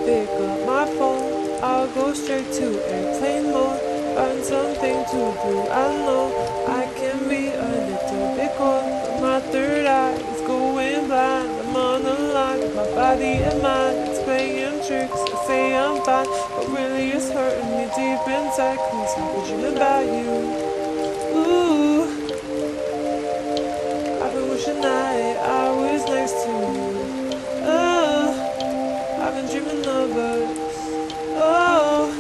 pick up my phone, I'll go straight to airplane mode. Find something to do, I know I can be a little bit cold, but my third eye is going blind. I'm on the line with my body and mind, it's playing tricks. I say I'm fine, but really it's hurting me deep inside, cause I've been dreaming about you. Ooh, I've been wishing that I was next to you. Oh, I've been dreaming of us. Oh,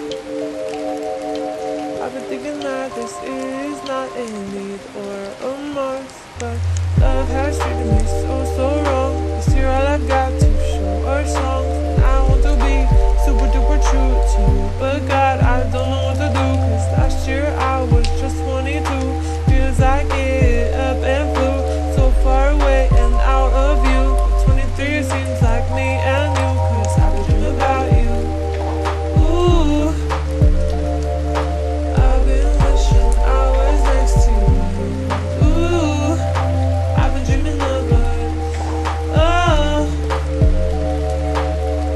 I've been thinking that this is not a need or a must, but love has treated me so wrong. This year all I've got to show are songs, and I want to be super duper true to you, but God, I don't know what to do, cause last year I was just 22. Feels like it up and flew so far away and out of view, but 23 seems like me and you, cause I've been dreaming about you. Ooh, I've been wishing I was next to you. Ooh, I've been dreaming of us. Oh,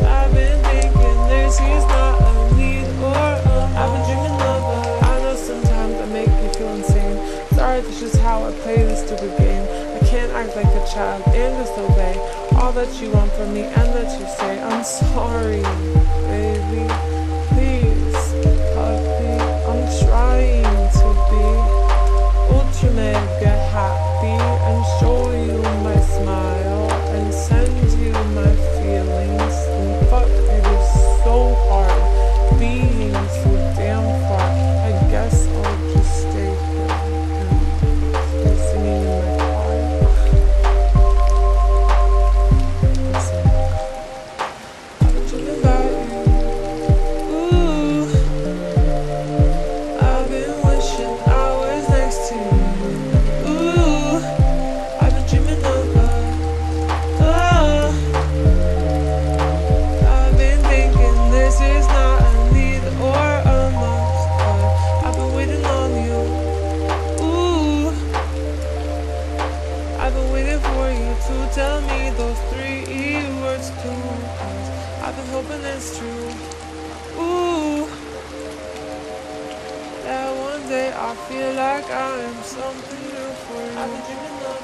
I've been thinking this is not a need or a want. I've been dreaming of us. I know sometimes I make you feel insane. Sorry, that's just how I play this stupid game. I can't act like a child and disobey all that you want from me and that you say. I'm sorry, baby. Please, puppy. I'm trying to be ultra mega happy and show you my smile and send you my feelings. And fuck, it is so hard being so damn far. I guess I'll just stay here and be singing in my car. I've been dreaming about you. Ooh, I've been wishing I was next to you. Ooh, I've been dreaming of us. Oh, I've been thinking this is not a need or a must, but I've been waiting on you. Ooh, I've been waiting for you to tell me those 3 words too, cause I've been hoping it's true. Ooh, that one day I feel like I am something new for you. I've been dreaming of